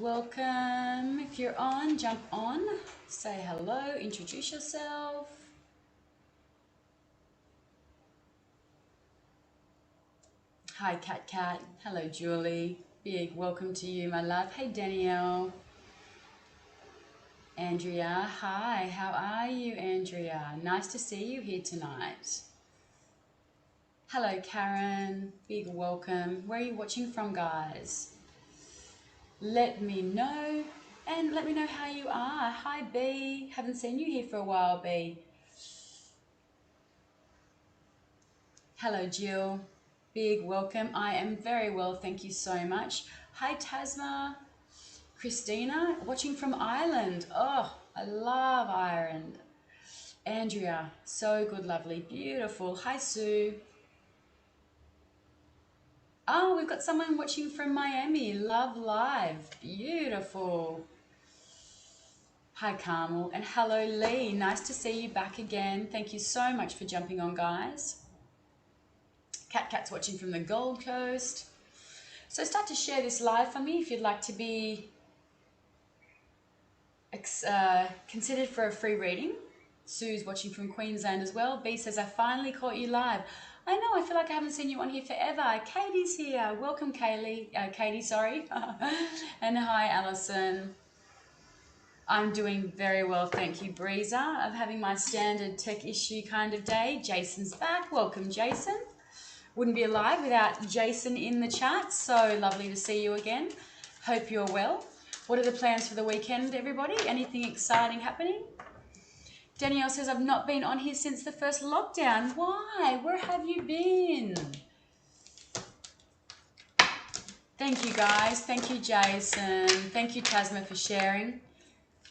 Welcome. If you're on, jump on. Say hello, introduce yourself. Hi, Cat. Hello, Julie. Big welcome to you, my love. Hey, Danielle. Andrea. Hi, how are you, Andrea? Nice to see you here tonight. Hello, Karen. Big welcome. Where are you watching from, guys? Let me know. And let me know how you are. Hi, B. Haven't seen you here for a while, B. Hello, Jill. Big welcome. I am very well, thank you so much. Hi, Tasma. Christina, watching from Ireland. Oh, I love Ireland. Andrea, so good, lovely, beautiful. Hi, Sue. Oh, we've got someone watching from Miami. Love live. Beautiful. Hi, Carmel. And hello, Lee. Nice to see you back again. Thank you so much for jumping on, guys. Cat's watching from the Gold Coast. So start to share this live for me if you'd like to be considered for a free reading. Sue's watching from Queensland as well. B says, I finally caught you live. I know, I feel like I haven't seen you on here forever. Katie's here. Welcome, Katie, sorry. And hi, Alison. I'm doing very well, thank you, Breezer. I'm having my standard tech issue kind of day. Jason's back. Welcome, Jason. Wouldn't be alive without Jason in the chat. So lovely to see you again. Hope you're well. What are the plans for the weekend, everybody? Anything exciting happening? Danielle says, I've not been on here since the first lockdown. Why? Where have you been? Thank you, guys. Thank you, Jason. Thank you, Tasma, for sharing.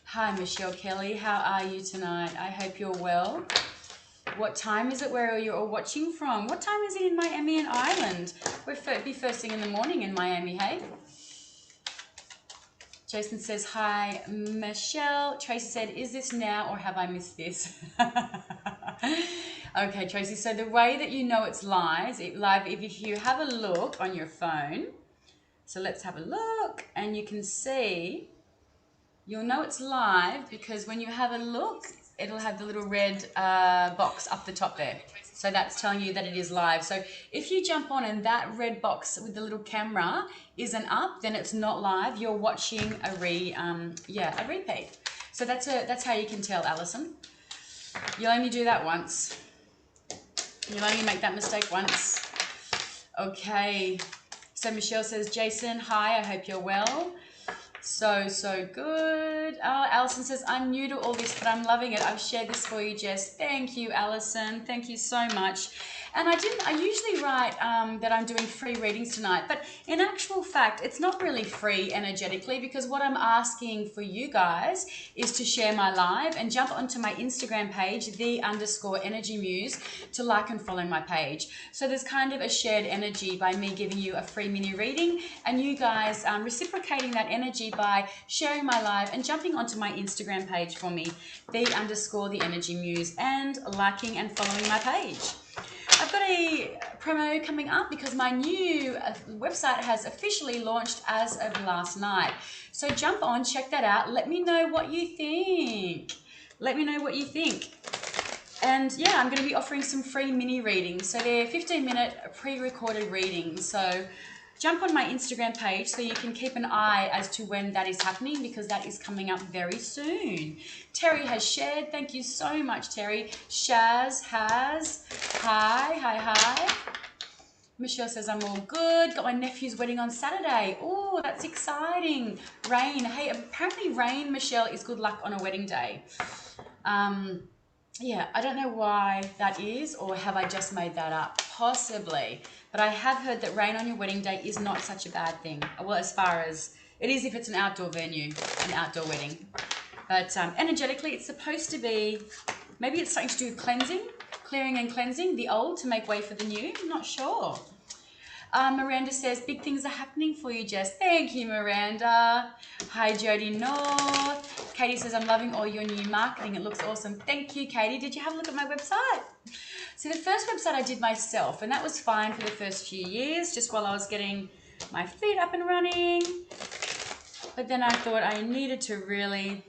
Hi, Michelle Kelly. How are you tonight? I hope you're well. What time is it where you're all watching from? What time is it in Miami and Ireland? We'll be first thing in the morning in Miami, hey? Jason says, hi, Michelle. Tracy said, is this now or have I missed this? Okay, Tracy, so the way that you know it's live, if you have a look on your phone, so let's have a look, and you can see, you'll know it's live because when you have a look, it'll have the little red box up the top there. So that's telling you that it is live. So if you jump on and that red box with the little camera isn't up, then it's not live. You're watching a repeat. So that's how you can tell, Alison. You'll only do that once. You'll only make that mistake once. Okay. So Michelle says, Jason, hi, I hope you're well. So good. Alison says, I'm new to all this, but I'm loving it. I've shared this for you, Jess. Thank you, Alison. Thank you so much. And I usually write that I'm doing free readings tonight, but in actual fact, it's not really free energetically because what I'm asking for you guys is to share my live and jump onto my Instagram page, _Energy Muse, to like and follow my page. So there's kind of a shared energy by me giving you a free mini reading and you guys reciprocating that energy by sharing my live and jumping onto my Instagram page for me, _Energy Muse, and liking and following my page. I've got a promo coming up because my new website has officially launched as of last night. So jump on, check that out. Let me know what you think. Let me know what you think. And yeah, I'm going to be offering some free mini readings. So they're 15-minute pre-recorded readings. So jump on my Instagram page so you can keep an eye as to when that is happening because that is coming up very soon. Terry has shared. Thank you so much, Terry. Shaz has. Hi. Michelle says, I'm all good. Got my nephew's wedding on Saturday. Oh, that's exciting. Rain. Hey, apparently rain, Michelle, is good luck on a wedding day. Yeah, I don't know why that is, or have I just made that up? Possibly. But I have heard that rain on your wedding day is not such a bad thing. Well, as far as it is if it's an outdoor venue, an outdoor wedding. But energetically, it's supposed to be, maybe it's something to do with cleansing, clearing and cleansing the old to make way for the new. I'm not sure. Miranda says, big things are happening for you, Jess. Thank you, Miranda. Hi, Jody North. Katie says, I'm loving all your new marketing. It looks awesome. Thank you, Katie. Did you have a look at my website? So the first website I did myself, and that was fine for the first few years, just while I was getting my feet up and running. But then I thought I needed to really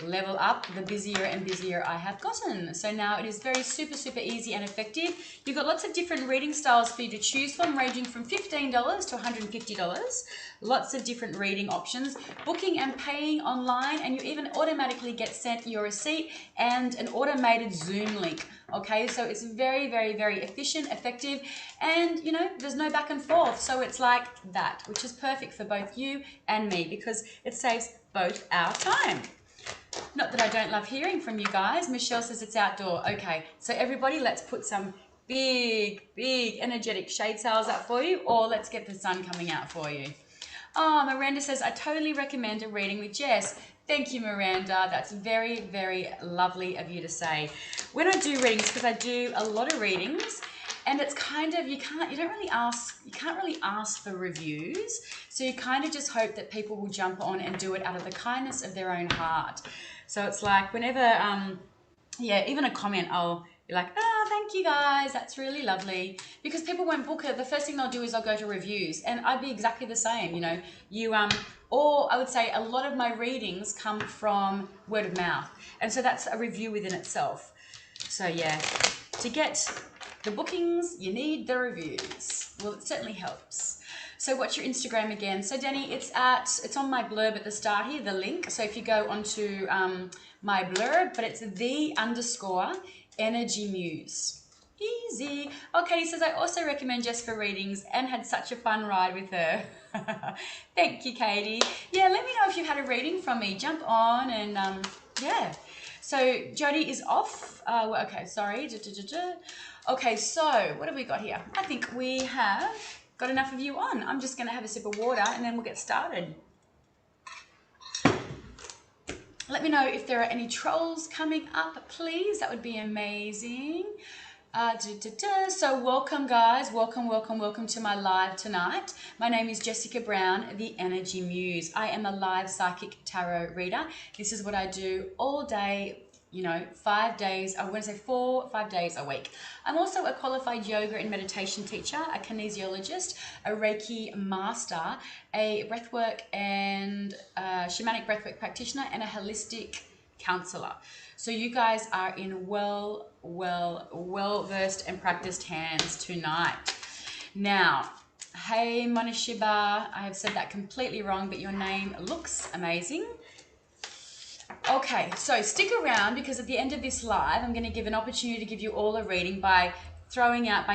level up the busier and busier I have gotten. So now it is very super easy and effective. You've got lots of different reading styles for you to choose from, ranging from $15 to $150. Lots of different reading options, booking and paying online, and you even automatically get sent your receipt and an automated Zoom link. Okay, so it's very efficient, effective, and you know, there's no back and forth. So it's like that, which is perfect for both you and me because it saves both our time. Not that I don't love hearing from you guys. Michelle says it's outdoor. Okay, so everybody, let's put some big energetic shade sails up for you, or let's get the sun coming out for you. Oh, Miranda says, I totally recommend a reading with Jess. Thank you, Miranda. That's very lovely of you to say. When I do readings, because I do a lot of readings, and it's kind of, you can't really ask for reviews. So you kind of just hope that people will jump on and do it out of the kindness of their own heart. So it's like whenever, even a comment, I'll be like, oh, thank you guys, that's really lovely. Because people won't book it. The first thing they'll do is they'll go to reviews, and I'd be exactly the same, you know. Or I would say a lot of my readings come from word of mouth, and so that's a review within itself. So yeah, to get the bookings, you need the reviews. Well, it certainly helps. So what's your Instagram again? So Danny, it's on my blurb at the start here, the link. So if you go onto my blurb, but it's _Energy Muse. Easy. Oh, Katie says, I also recommend Jess for readings and had such a fun ride with her. Thank you, Katie. Yeah, let me know if you've had a reading from me. Jump on and yeah. So Jody is off. Okay, sorry. Okay, so what have we got here? I think we have got enough of you on. I'm just going to have a sip of water and then we'll get started. Let me know if there are any trolls coming up, please. That would be amazing. So welcome, guys. Welcome to my live tonight. My name is Jessica Brown, the Energy Muse. I am a live psychic tarot reader. This is what I do all day, you know, 5 days, I want to say 5 days a week. I'm also a qualified yoga and meditation teacher, a kinesiologist, a Reiki master, a breathwork and shamanic breathwork practitioner, and a holistic counselor. So you guys are in well versed and practiced hands tonight. Now, hey Monishiba, I have said that completely wrong, but your name looks amazing. Okay, so stick around because at the end of this live, I'm going to give an opportunity to give you all a reading by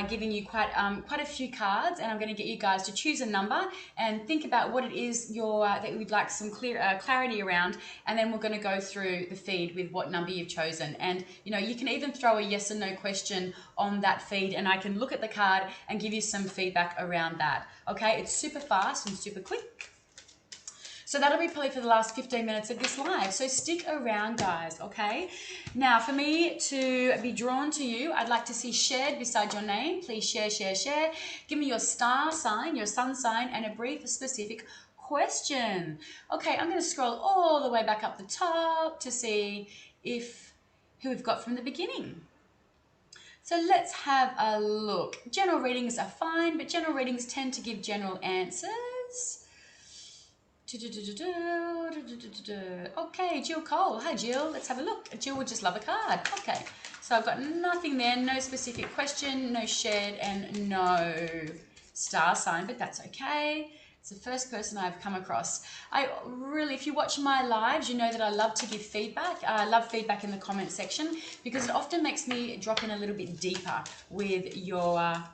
giving you quite a few cards, and I'm going to get you guys to choose a number and think about what it is that you'd like some clarity around, and then we're going to go through the feed with what number you've chosen. And you know, you can even throw a yes or no question on that feed, and I can look at the card and give you some feedback around that. Okay, it's super fast and super quick. So that'll be probably for the last 15 minutes of this live. So stick around, guys, okay? Now, for me to be drawn to you, I'd like to see shared beside your name. Please share. Give me your star sign, your sun sign, and a brief specific question. Okay, I'm going to scroll all the way back up the top to see who we've got from the beginning. So let's have a look. General readings are fine, but general readings tend to give general answers. Okay, Jill Cole. Hi, Jill. Let's have a look. Jill would just love a card. Okay, so I've got nothing there, no specific question, no shared, and no star sign, but that's okay. It's the first person I've come across. If you watch my lives, you know that I love to give feedback. I love feedback in the comment section because it often makes me drop in a little bit deeper with your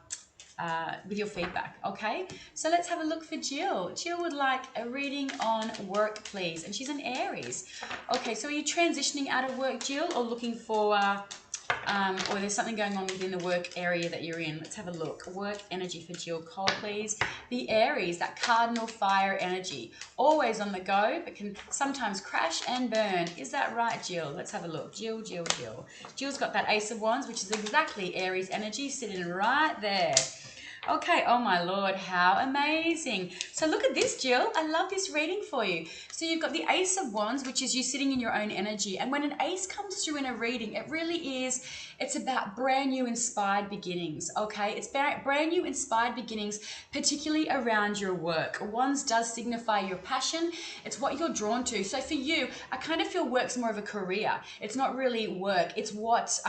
feedback, okay? So let's have a look for Jill. Jill would like a reading on work, please, and she's an Aries. Okay, so are you transitioning out of work, Jill, or looking for, or there's something going on within the work area that you're in? Let's have a look. Work energy for Jill Cole, please. The Aries, that cardinal fire energy, always on the go, but can sometimes crash and burn. Is that right, Jill? Let's have a look. Jill. Jill's got that Ace of Wands, which is exactly Aries energy, sitting right there. Okay, oh my Lord, how amazing. So look at this, Jill. I love this reading for you. So you've got the Ace of Wands, which is you sitting in your own energy. And when an ace comes through in a reading, it really is, it's about brand new inspired beginnings, okay? It's brand new inspired beginnings, particularly around your work. Wands does signify your passion. It's what you're drawn to. So for you, I kind of feel work's more of a career. It's not really work. It's what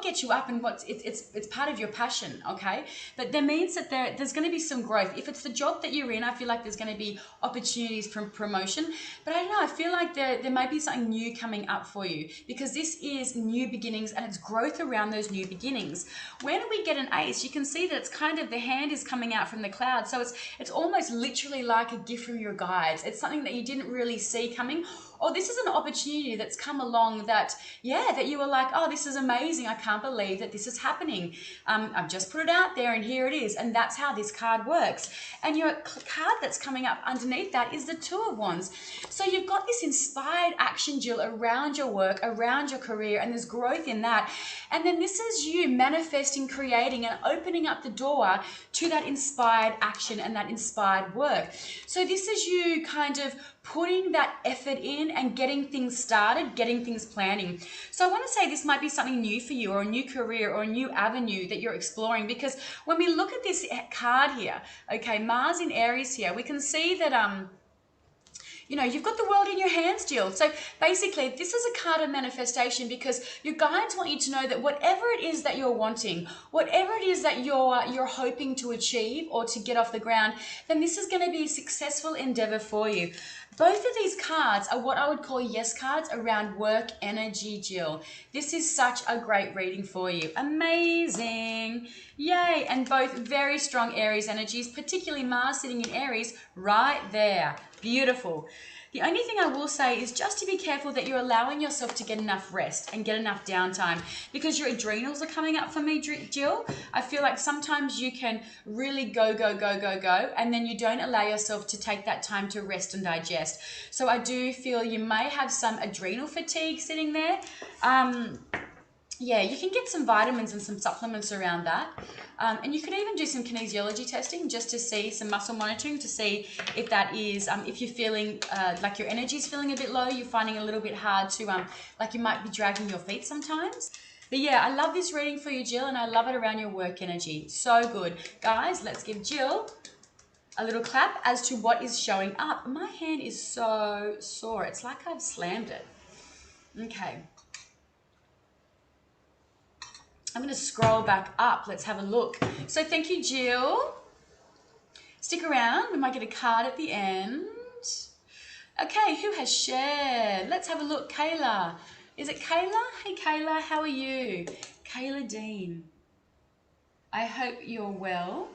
gets you up, and it's part of your passion, okay? But that means that there's going to be some growth. If it's the job that you're in, I feel like there's going to be opportunities for promotion. But I don't know, I feel like there might be something new coming up for you, because this is new beginnings and it's growth around those new beginnings. When we get an ace, you can see that it's kind of, the hand is coming out from the cloud. So it's almost literally like a gift from your guides. It's something that you didn't really see coming. Or this is an opportunity that's come along that you were like, oh, this is amazing. I can't believe that this is happening. I've just put it out there and here it is. And that's how this card works. And your card that's coming up underneath that is the Two of Wands. So you've got this inspired action, Jill, around your work, around your career, and there's growth in that. And then this is you manifesting, creating, and opening up the door to that inspired action and that inspired work. So this is you kind of putting that effort in and getting things started, getting things planning. So I want to say this might be something new for you, or a new career, or a new avenue that you're exploring, because when we look at this card here, okay, Mars in Aries here, we can see that you've got the world in your hands, Jill. So basically, this is a card of manifestation, because your guides want you to know that whatever it is that you're wanting, whatever it is that you're hoping to achieve or to get off the ground, then this is going to be a successful endeavor for you. Both of these cards are what I would call yes cards around work energy, Jill. This is such a great reading for you. Amazing. Yay. And both very strong Aries energies, particularly Mars sitting in Aries right there. Beautiful. The only thing I will say is just to be careful that you're allowing yourself to get enough rest and get enough downtime, because your adrenals are coming up for me, Jill. I feel like sometimes you can really go, and then you don't allow yourself to take that time to rest and digest. So I do feel you may have some adrenal fatigue sitting there. Yeah, you can get some vitamins and some supplements around that. And you could even do some kinesiology testing just to see, some muscle monitoring to see if that is, if you're feeling like your energy's feeling a bit low, you're finding it a little bit hard to, like you might be dragging your feet sometimes. But yeah, I love this reading for you, Jill, and I love it around your work energy. So good. Guys, let's give Jill a little clap as to what is showing up. My hand is so sore. It's like I've slammed it. Okay. I'm going to scroll back up. Let's have a look. So thank you, Jill. Stick around. We might get a card at the end. Okay, who has shared? Let's have a look. Kayla. Is it Kayla? Hey, Kayla. How are you? Kayla Dean. I hope you're well.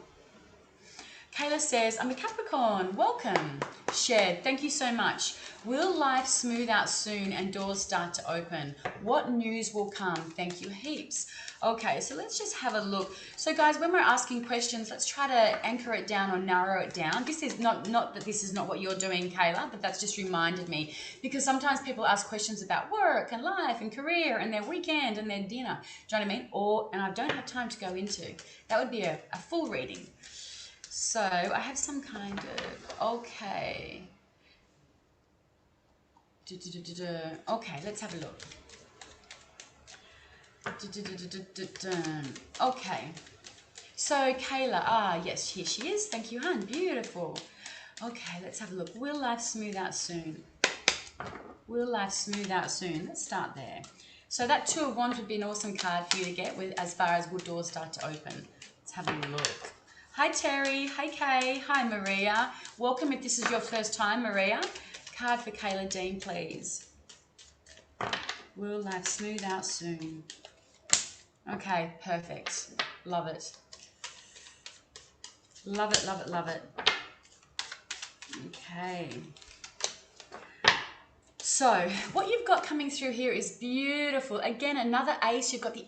Kayla says, I'm a Capricorn. Welcome. Shared. Thank you so much. Will life smooth out soon and doors start to open? What news will come? Thank you heaps. Okay, so let's just have a look. So guys, when we're asking questions, let's try to anchor it down or narrow it down. This is not that this is not what you're doing, Kayla, but that's just reminded me, because sometimes people ask questions about work and life and career and their weekend and their dinner. Do you know what I mean? And I don't have time to go into. That would be a full reading. So I have some kind of, okay. Okay, let's have a look. Okay. So Kayla, yes, here she is. Thank you, hun. Beautiful. Okay, let's have a look. Will life smooth out soon? Will life smooth out soon? Let's start there. So that Two of Wands would be an awesome card for you to get with as far as would doors start to open. Let's have a look. Hi, Terry. Hi, Kay. Hi, Maria. Welcome if this is your first time, Maria. Card for Kayla Dean, please. Will life smooth out soon? Okay, perfect. Love it. Love it, love it, love it. Okay. So what you've got coming through here is beautiful. Again, another ace. You've got the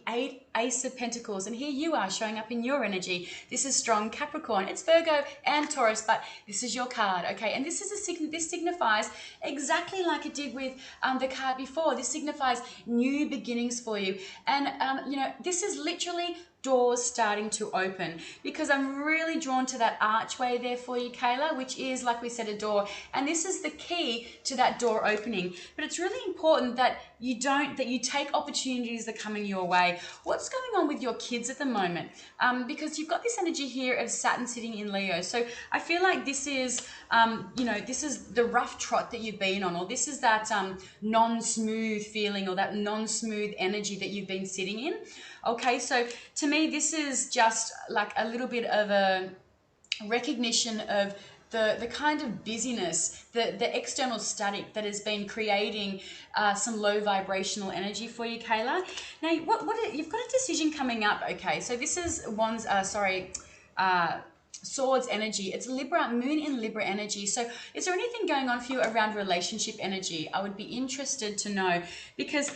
Ace of Pentacles, and here you are showing up in your energy. This is strong Capricorn. It's Virgo and Taurus, but this is your card, okay? And this is this signifies exactly like it did with the card before. This signifies new beginnings for you, and you know, this is literally doors starting to open, because I'm really drawn to that archway there for you, Kayla, which is, like we said, a door, and this is the key to that door opening. But it's really important that you take opportunities that are coming your way. What's going on with your kids at the moment? Because you've got this energy here of Saturn sitting in Leo, so I feel like this is you know, this is the rough trot that you've been on, or this is that non-smooth feeling, or that non-smooth energy that you've been sitting in. Okay, so to me, this is just like a little bit of a recognition of the kind of busyness, the external static that has been creating some low vibrational energy for you, Kayla. Now, you've got a decision coming up, okay? So this is Swords energy. It's Libra, Moon in Libra energy. So is there anything going on for you around relationship energy? I would be interested to know, because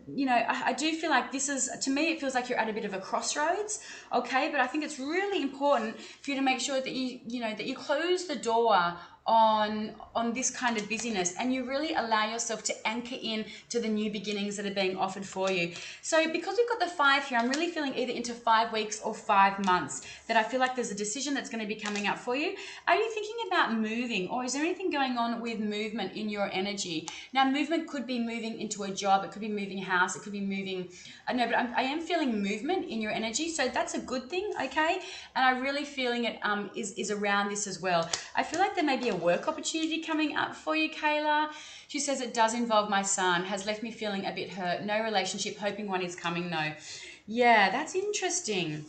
you know, I do feel like this is, to me, it feels like you're at a bit of a crossroads, okay? But I think it's really important for you to make sure that you close the door on this kind of busyness, and you really allow yourself to anchor in to the new beginnings that are being offered for you. So because we've got the 5 here, I'm really feeling either into 5 weeks or 5 months that I feel like there's a decision that's going to be coming up for you. Are you thinking about moving, or is there anything going on with movement in your energy? Now, movement could be moving into a job, it could be moving house, it could be moving, I know, but I am feeling movement in your energy, so that's a good thing, okay? And I'm really feeling it is around this as well. I feel like there may be a work opportunity coming up for you, Kayla. She says it does involve my son, has left me feeling a bit hurt, no relationship, hoping one is coming though. Yeah, that's interesting.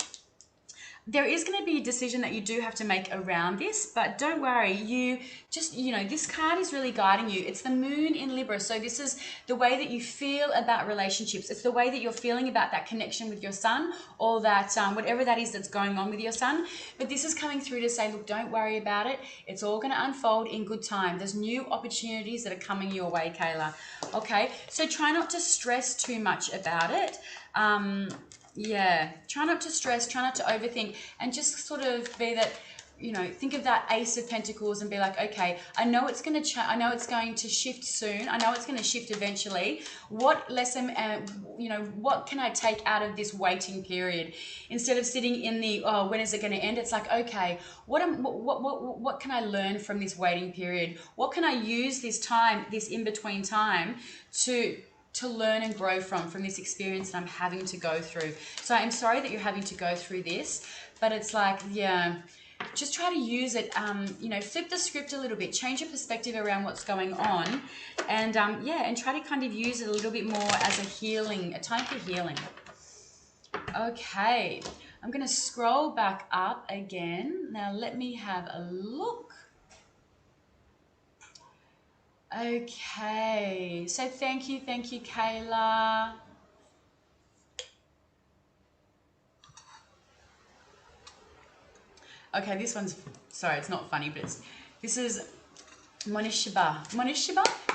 There is going to be a decision that you do have to make around this, but don't worry, you just, you know, this card is really guiding you. It's the Moon in Libra, so this is the way that you feel about relationships. It's the way that you're feeling about that connection with your son, or that whatever that is that's going on with your son. But this is coming through to say, look, don't worry about it. It's all going to unfold in good time. There's new opportunities that are coming your way, Kayla. Okay, so try not to stress too much about it. Yeah, try not to stress, try not to overthink, and just sort of be that, you know, think of that Ace of Pentacles and be like, okay, I know it's going to I know it's going to shift soon. I know it's going to shift eventually. What lesson, you know, what can I take out of this waiting period? Instead of sitting in the, oh, when is it going to end? It's like, okay, what can I learn from this waiting period? What can I use this time, this in-between time, to learn and grow from this experience that I'm having to go through? So I'm sorry that you're having to go through this, but it's like, yeah, just try to use it, you know, flip the script a little bit, change your perspective around what's going on, and yeah, and try to kind of use it a little bit more as a time for healing. Okay, I'm going to scroll back up again. Now let me have a look. Okay, so thank you, Kayla. Okay, this one's, sorry, it's not funny, but this is Monishiba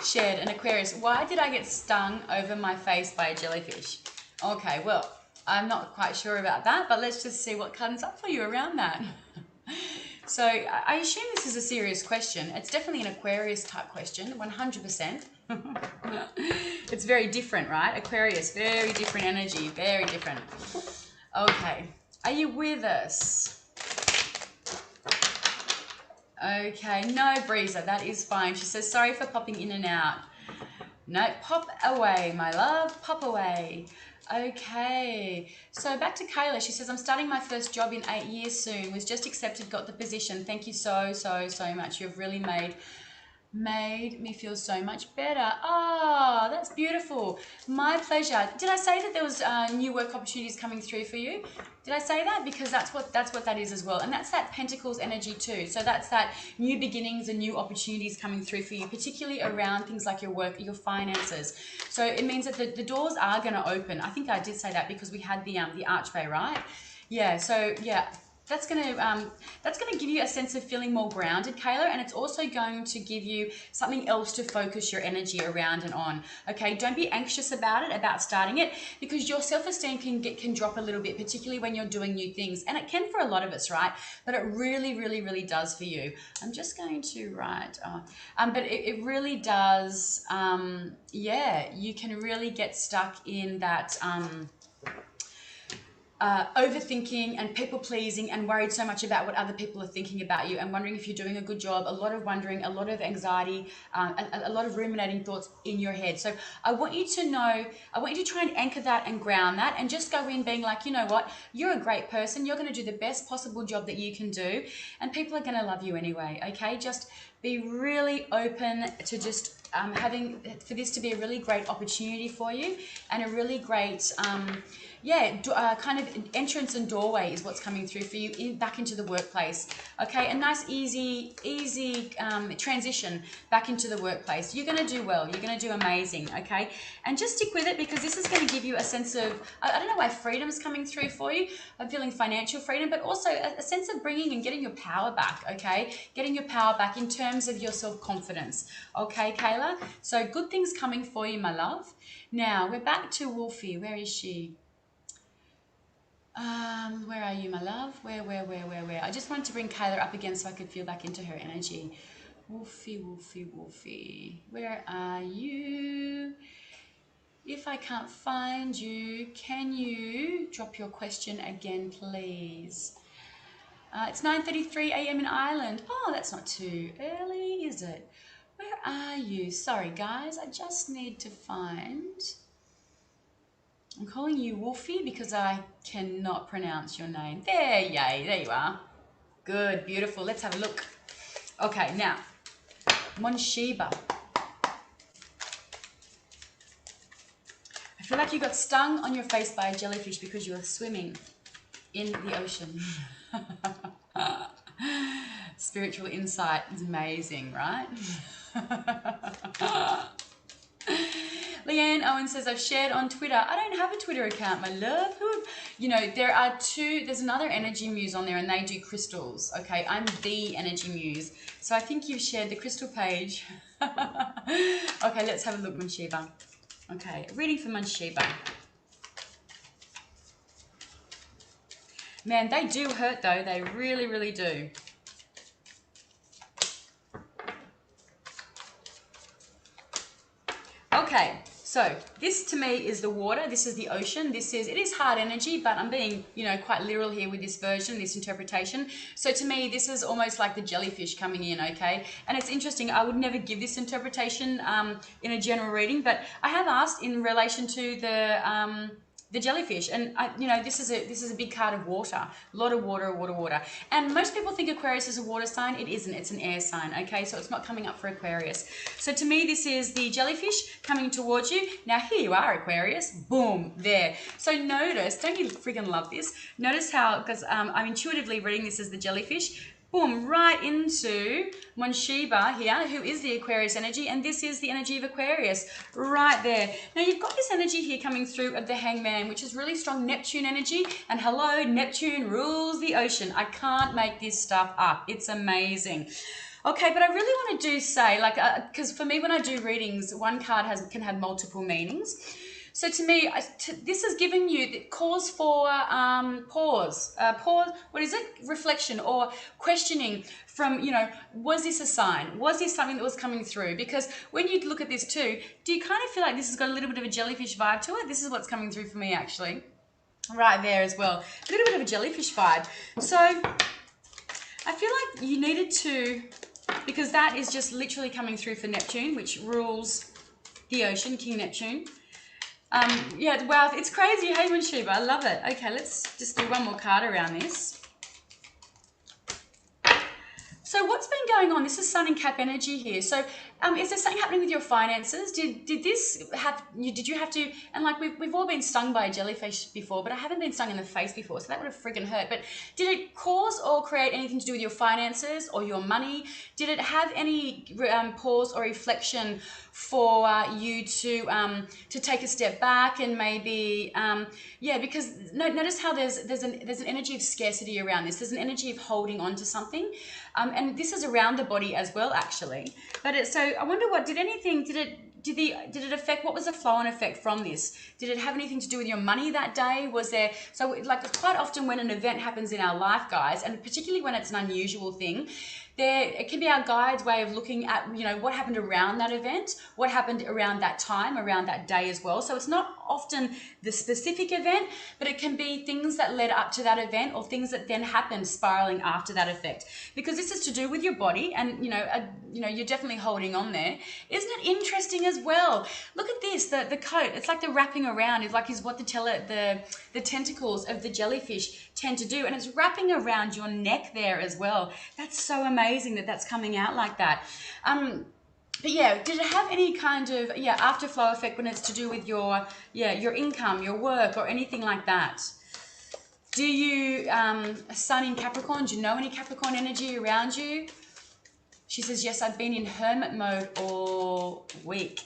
shared an Aquarius. Why did I get stung over my face by a jellyfish? Okay, well, I'm not quite sure about that, but let's just see what comes up for you around that. So I assume this is a serious question. It's definitely an Aquarius type question, 100%. It's very different, right? Aquarius, very different energy, very different. Okay, are you with us? Okay, no, Breezer, that is fine. She says, sorry for popping in and out. No, pop away, my love, pop away. Okay, so back to Kayla. She says, I'm starting my first job in 8 years soon. Was just accepted, got the position. Thank you so much. You've really made me feel so much better. Ah, that's beautiful. My pleasure. Did I say that there was new work opportunities coming through for you? Did I say that? Because that's what that is as well. And that's that Pentacles energy too. So that's that new beginnings and new opportunities coming through for you, particularly around things like your work, your finances. So it means that the doors are going to open. I think I did say that because we had the archway, right? Yeah, so yeah. that's gonna give you a sense of feeling more grounded, Kayla, and it's also going to give you something else to focus your energy around and on. Okay, don't be anxious about it, about starting it, because your self-esteem can drop a little bit, particularly when you're doing new things, and it can for a lot of us, right? But it really, really, really does for you. I'm just going to write, but it really does. Yeah, you can really get stuck in that. Overthinking and people pleasing and worried so much about what other people are thinking about you and wondering if you're doing a good job, a lot of wondering, a lot of anxiety, a lot of ruminating thoughts in your head. So I want you to know, I want you to try and anchor that and ground that and just go in being like, you know what, you're a great person. You're going to do the best possible job that you can do and people are going to love you anyway, okay? Just be really open to just for this to be a really great opportunity for you and a really great kind of entrance and doorway is what's coming through for you back into the workplace. Okay, a nice easy transition back into the workplace. You're going to do well. You're going to do amazing. Okay, and just stick with it because this is going to give you a sense of, I don't know why freedom is coming through for you. I'm feeling financial freedom, but also a sense of bringing and getting your power back. Okay, getting your power back in terms of your self-confidence. Okay, Kayla, so good things coming for you, my love. Now we're back to Wolfie. Where is she? Where are you, my love? Where? I just wanted to bring Kayla up again so I could feel back into her energy. Wolfie. Where are you? If I can't find you, can you drop your question again, please? It's 9:33 a.m. in Ireland. Oh, that's not too early, is it? Where are you? Sorry, guys. I just need to find... I'm calling you Wolfie because I cannot pronounce your name. There you are. Good, beautiful. Let's have a look. Okay, now, Monsheba. I feel like you got stung on your face by a jellyfish because you were swimming in the ocean. Spiritual insight is amazing, right? Leanne Owen says, I've shared on Twitter. I don't have a Twitter account, my love. There's another energy muse on there and they do crystals. Okay, I'm the energy muse. So I think you've shared the crystal page. Okay, let's have a look, Monsheba. Okay, reading for Monsheba. Man, they do hurt though. They really, really do. Okay, so this to me is the water. This is the ocean. It is hard energy, but I'm being, quite literal here with this version, this interpretation. So to me, this is almost like the jellyfish coming in, okay? And it's interesting. I would never give this interpretation in a general reading, but I have asked in relation to the jellyfish, and this is a big card of water, a lot of water, and most people think Aquarius is a water sign. It isn't. It's an air sign. Okay, so it's not coming up for Aquarius. So to me, this is the jellyfish coming towards you. Now here you are, Aquarius. Boom, there. So notice, don't you friggin' love this? Notice how, because I'm intuitively reading this as the jellyfish. Boom, right into Monsheba here, who is the Aquarius energy, and this is the energy of Aquarius, right there. Now, you've got this energy here coming through of the Hangman, which is really strong Neptune energy, and hello, Neptune rules the ocean. I can't make this stuff up. It's amazing. Okay, but I really want to say, because for me, when I do readings, one card can have multiple meanings. So to me, this has given you the cause for pause, what is it? Reflection or questioning from, was this a sign? Was this something that was coming through? Because when you look at this too, do you kind of feel like this has got a little bit of a jellyfish vibe to it? This is what's coming through for me actually, right there as well. A little bit of a jellyfish vibe. So I feel like you needed to, because that is just literally coming through for Neptune, which rules the ocean, King Neptune. Yeah, wow, it's crazy. Hey, Monsheba, I love it. Okay, let's just do one more card around this. So what's been going on? This is Sun and Cap energy here. So Is there something happening with your finances? Did this have you? Did you have to? And like we've all been stung by a jellyfish before, but I haven't been stung in the face before, so that would have friggin' hurt. But did it cause or create anything to do with your finances or your money? Did it have any pause or reflection for you to take a step back and maybe yeah? Because notice how there's an energy of scarcity around this. There's an energy of holding on to something, and this is around the body as well, actually. But so I wonder did it affect, what was the flow and effect from this? Did it have anything to do with your money that day? Was there, so like quite often when an event happens in our life, guys, and particularly when it's an unusual thing, it can be our guide's way of looking at, you know, what happened around that event, what happened around that time, around that day as well. So it's not often the specific event, but it can be things that led up to that event or things that then happened spiraling after that effect. Because this is to do with your body, and you know, you're definitely holding on there. Isn't it interesting as well? Look at this, the coat. It's like the wrapping around is what the tentacles of the jellyfish tend to do, and it's wrapping around your neck there as well. That's so amazing that that's coming out like that. But yeah, did it have any kind of afterflow effect when it's to do with your income, your work, or anything like that? Do you a sun in Capricorn? Do you know any Capricorn energy around you? She says, yes, I've been in hermit mode all week.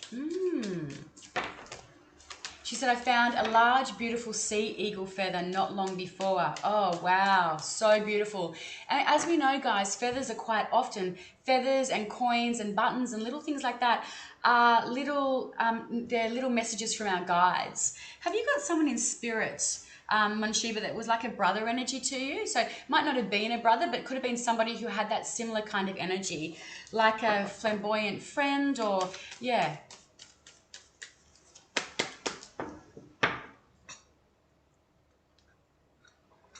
She said, I found a large, beautiful sea eagle feather not long before. Oh, wow. So beautiful. And as we know, guys, feathers are quite often, feathers and coins and buttons and little things like that are they're little messages from our guides. Have you got someone in spirit, Manshiba, that was like a brother energy to you? So it might not have been a brother, but it could have been somebody who had that similar kind of energy, like a flamboyant friend or, yeah.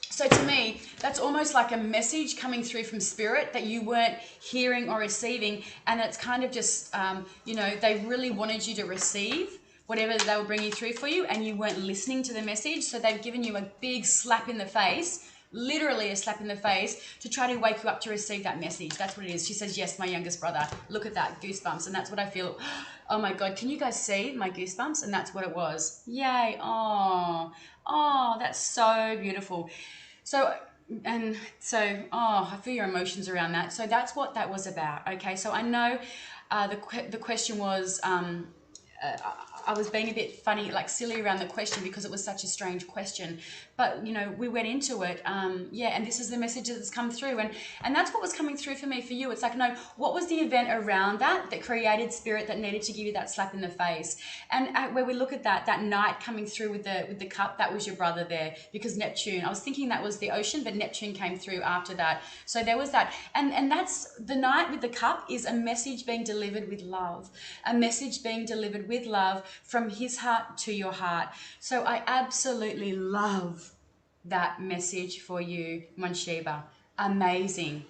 So to me, that's almost like a message coming through from spirit that you weren't hearing or receiving, and it's kind of just, they really wanted you to receive whatever they were bringing through for you, and you weren't listening to the message, so they've given you a big slap in the face, literally a slap in the face, to try to wake you up to receive that message. That's what it is. She says, yes, my youngest brother. Look at that, goosebumps, and that's what I feel. Oh my God, can you guys see my goosebumps? And that's what it was. Yay, oh, that's so beautiful. So, I feel your emotions around that. So that's what that was about. Okay, so I know the question was, I was being a bit funny, like silly around the question because it was such a strange question. But, we went into it, and this is the message that's come through. And that's what was coming through for me, for you. It's like, no, what was the event around that created spirit that needed to give you that slap in the face? And where we look at that knight coming through with the cup, that was your brother there, because Neptune, I was thinking that was the ocean, but Neptune came through after that. So there was that. And that's the knight with the cup is a message being delivered with love, a message being delivered with love from his heart to your heart. So I absolutely love that message for you, Manshiba. Amazing.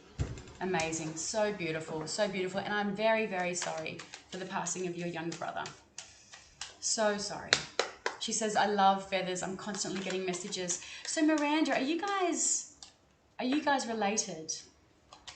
Amazing. So beautiful. So beautiful. And I'm very, very sorry for the passing of your young brother. So sorry. She says, I love feathers. I'm constantly getting messages. So Miranda, are you guys related?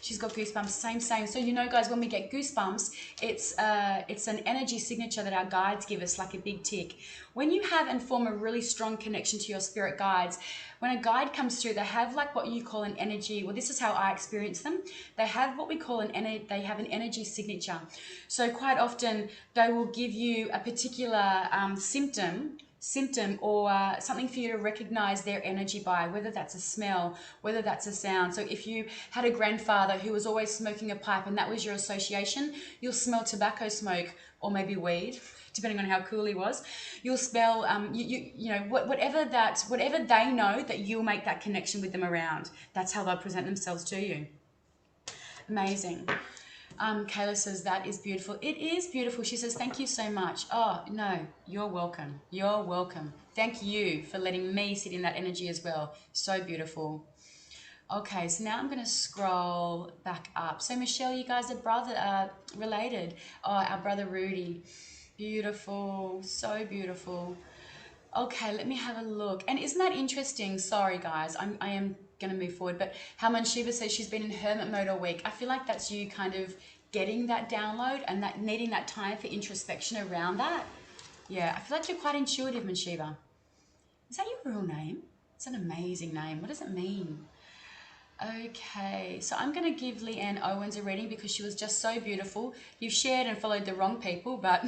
She's got goosebumps, same. So guys, when we get goosebumps, it's an energy signature that our guides give us, like a big tick. When you have and form a really strong connection to your spirit guides, when a guide comes through, they have like what you call an energy, well, this is how I experience them. They have what we call an energy signature. So quite often they will give you a particular symptom or something for you to recognize their energy by, whether that's a smell, whether that's a sound. So if you had a grandfather who was always smoking a pipe and that was your association, you'll smell tobacco smoke or maybe weed, depending on how cool he was. You'll smell, whatever they know, that you'll make that connection with them around. That's how they'll present themselves to you. Amazing. Kayla says, that is beautiful. It is beautiful. She says, thank you so much. Oh, no, you're welcome. You're welcome. Thank you for letting me sit in that energy as well. So beautiful. Okay, so now I'm going to scroll back up. So Michelle, you guys are related. Oh, our brother Rudy. Beautiful. So beautiful. Okay, let me have a look. And isn't that interesting? Sorry, guys, I am going to move forward. But how Manshiba says she's been in hermit mode all week. I feel like that's you kind of getting that download and that needing that time for introspection around that. Yeah, I feel like you're quite intuitive, Manshiva. Is that your real name? It's an amazing name. What does it mean? Okay, so I'm going to give Leanne Owens a reading because she was just so beautiful. You've shared and followed the wrong people, but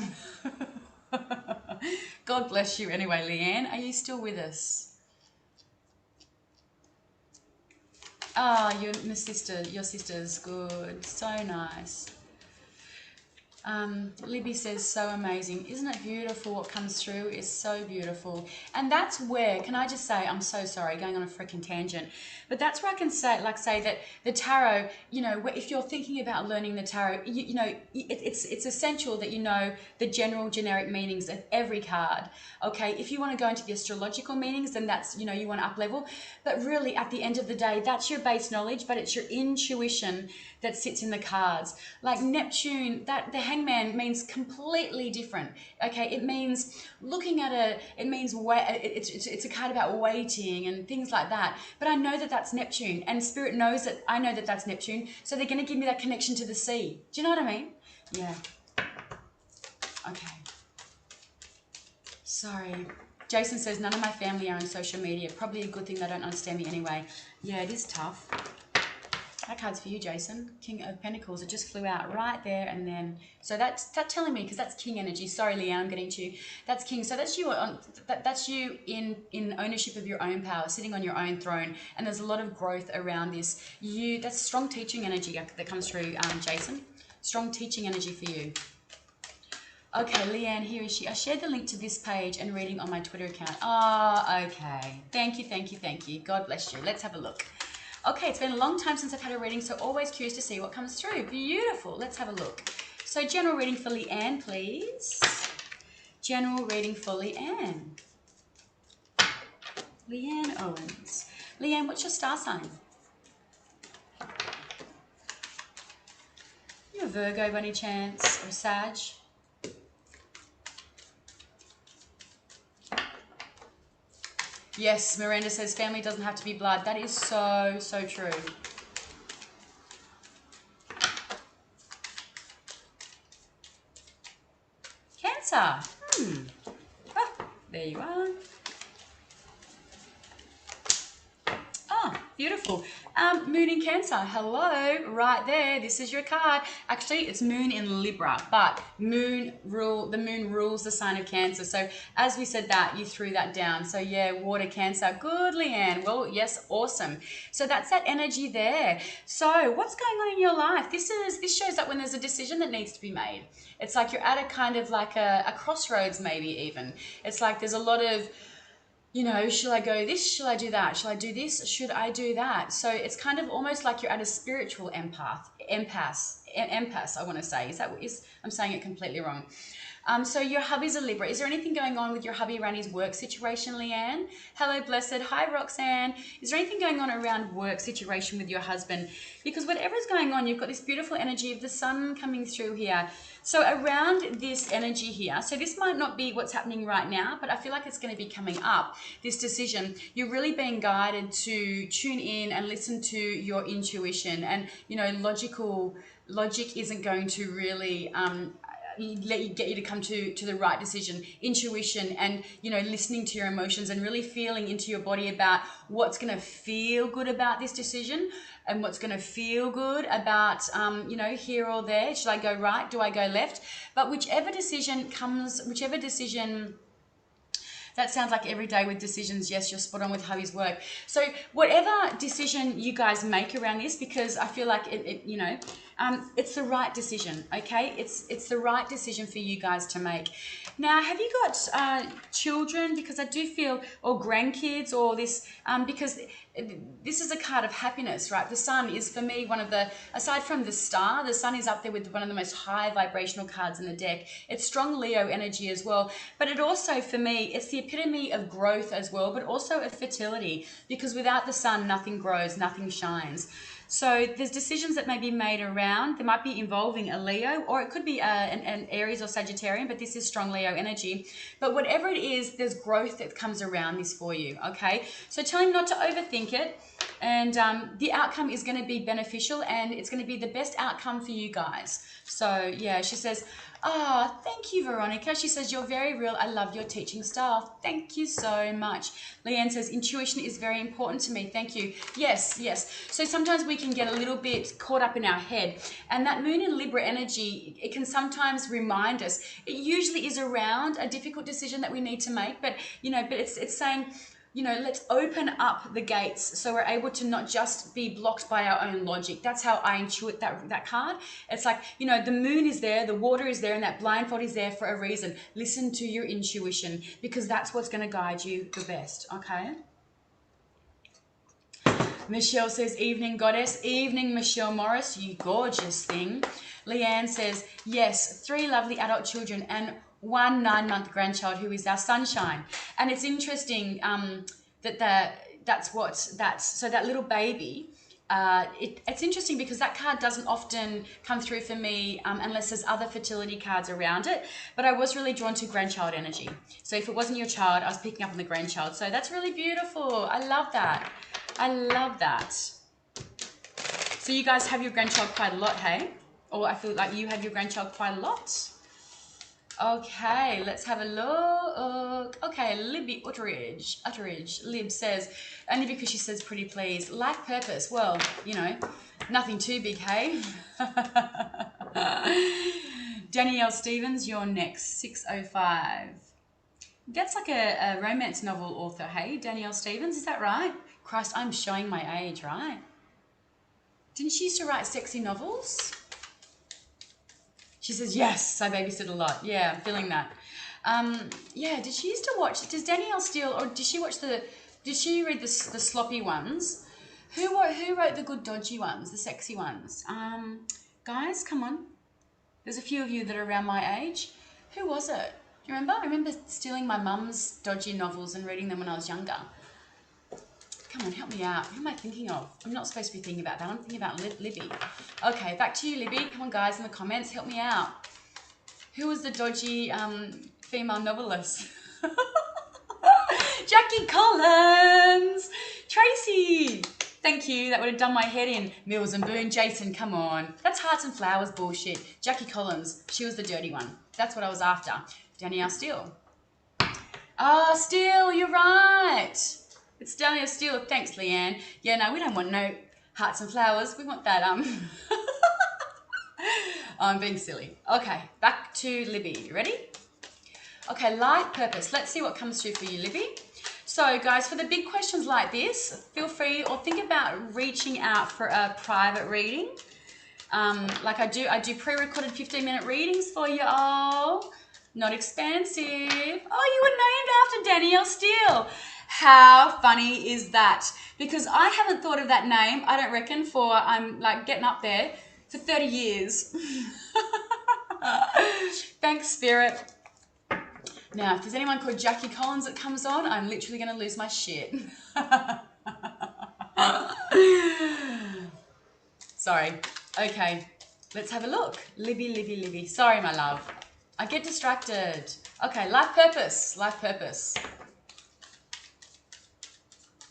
God bless you anyway, Leanne. Are you still with us? Ah, your sister's good. So nice. Libby says, so amazing. Isn't it beautiful what comes through? It's so beautiful. And that's where, can I just say, I'm so sorry, going on a freaking tangent, but that's where I can say that the tarot, you know, if you're thinking about learning the tarot, you know, it's essential that you know the general generic meanings of every card. Okay, if you want to go into the astrological meanings, then that's, you know, you want to up level. But really, at the end of the day, that's your base knowledge, but it's your intuition that sits in the cards. Like Neptune, that the Hangman means completely different. Okay, it means looking at it means it's a card about waiting and things like that. But I know that that's Neptune, and Spirit knows that I know that that's Neptune, so they're going to give me that connection to the sea. Do you know what I mean? Yeah. Okay. Sorry. Jason says, none of my family are on social media. Probably a good thing they don't understand me anyway. Yeah, it is tough. That card's for you, Jason. King of Pentacles. It just flew out right there, and then so that's telling me, because that's King energy. Sorry, Leanne, I'm getting to you. That's King. So that's you on that's you in ownership of your own power, sitting on your own throne. And there's a lot of growth around this. That's strong teaching energy that comes through, Jason. Strong teaching energy for you. Okay, Leanne, here is she. I shared the link to this page and reading on my Twitter account. Oh, okay. Thank you, thank you, thank you. God bless you. Let's have a look. Okay, it's been a long time since I've had a reading, so always curious to see what comes through. Beautiful. Let's have a look. So general reading for Leanne, please. General reading for Leanne. Leanne Owens. Leanne, what's your star sign? You're a Virgo by any chance, or a Sag? Yes, Miranda says family doesn't have to be blood. That is so, so true. Cancer. Oh, there you are. Oh, beautiful. Moon in Cancer. Hello, right there. This is your card. Actually, it's Moon in Libra, but the moon rules the sign of Cancer. So as we said that, you threw that down. So yeah, water, Cancer. Good, Leanne. Well, yes, awesome. So that's that energy there. So what's going on in your life? This shows up when there's a decision that needs to be made. It's like you're at a kind of like a crossroads, maybe even. It's like there's a lot of, you know, should I go this? Should I do that? Should I do this? Should I do that? So it's kind of almost like you're at a spiritual impasse, I want to say. I'm saying it completely wrong. So your hubby's a Libra. Is there anything going on with your hubby around his work situation, Leanne? Hello, Blessed. Hi, Roxanne. Is there anything going on around work situation with your husband? Because whatever's going on, you've got this beautiful energy of the sun coming through here. So around this energy here, so this might not be what's happening right now, but I feel like it's going to be coming up, this decision. You're really being guided to tune in and listen to your intuition. And, you know, logic isn't going to really get you to come to the right decision. Intuition and, you know, listening to your emotions and really feeling into your body about what's going to feel good about this decision and what's going to feel good about, you know, here or there. Should I go right? Do I go left? But whichever decision, that sounds like every day with decisions. Yes, you're spot on with hubby's work. So whatever decision you guys make around this, because I feel like you know, it's the right decision. Okay, it's the right decision for you guys to make. Now, have you got children? Because I do feel, or grandkids, or this, because this is a card of happiness, right? The sun is, for me, one of the, aside from the star, the sun is up there with one of the most high vibrational cards in the deck. It's strong Leo energy as well. But it also, for me, it's the epitome of growth as well, but also of fertility, because without the sun, nothing grows, nothing shines. So there's decisions that may be made around. They might be involving a Leo, or it could be an Aries or Sagittarian, but this is strong Leo energy. But whatever it is, there's growth that comes around this for you, okay? So tell him not to overthink it. And the outcome is going to be beneficial, and it's going to be the best outcome for you guys. So yeah, she says, ah, thank you, Veronica. She says, you're very real. I love your teaching style. Thank you so much. Leanne says, intuition is very important to me. Thank you. Yes, yes. So sometimes we can get a little bit caught up in our head, and that moon in Libra energy, it can sometimes remind us. It usually is around a difficult decision that we need to make, but but it's saying, let's open up the gates so we're able to not just be blocked by our own logic. That's how I intuit that card. It's like, the moon is there, the water is there, and that blindfold is there for a reason. Listen to your intuition, because that's what's going to guide you the best, okay? Michelle says, evening, goddess. Evening, Michelle Morris, you gorgeous thing. Leanne says, yes, 3 lovely adult children and 1 9-month grandchild who is our sunshine. And it's interesting so that little baby, it's interesting because that card doesn't often come through for me unless there's other fertility cards around it. But I was really drawn to grandchild energy. So if it wasn't your child, I was picking up on the grandchild. So that's really beautiful. I love that. I love that. So you guys have your grandchild quite a lot, hey? Or I feel like you have your grandchild quite a lot. Okay, let's have a look. Okay, Libby Utteridge. Lib says, only because she says pretty please. Life purpose. Well, nothing too big, hey? Danielle Stevens, you're next. 605. That's like a romance novel author, hey? Danielle Stevens, is that right? Christ, I'm showing my age, right? Didn't she used to write sexy novels? She says, yes, I babysit a lot. Yeah, I'm feeling that. Yeah, did she used to watch, does Danielle Steele, or did she read the sloppy ones? Who wrote the good dodgy ones, the sexy ones? Guys, come on. There's a few of you that are around my age. Who was it? Do you remember? I remember stealing my mum's dodgy novels and reading them when I was younger. Come on, help me out. Who am I thinking of? I'm not supposed to be thinking about that. I'm thinking about Libby. Okay, back to you, Libby. Come on, guys, in the comments. Help me out. Who was the dodgy female novelist? Jackie Collins! Tracy! Thank you. That would have done my head in. Mills and Boone. Jason, come on. That's Hearts and Flowers bullshit. Jackie Collins. She was the dirty one. That's what I was after. Danielle Steele. Ah, Steele, you're right. It's Danielle Steele. Thanks, Leanne. Yeah, no, we don't want no Hearts and Flowers. We want that, I'm being silly. Okay, back to Libby. You ready? Okay, life purpose. Let's see what comes through for you, Libby. So, guys, for the big questions like this, feel free or think about reaching out for a private reading. Like I do pre-recorded 15-minute readings for you all. Not expensive. Oh, you were named after Danielle Steele. How funny is that? Because I haven't thought of that name, I don't reckon, for I'm like getting up there for 30 years. Thanks, Spirit. Now, if there's anyone called Jackie Collins that comes on, I'm literally going to lose my shit. Sorry. Okay, let's have a look. Libby. Sorry, my love. I get distracted. Okay, life purpose. Life purpose.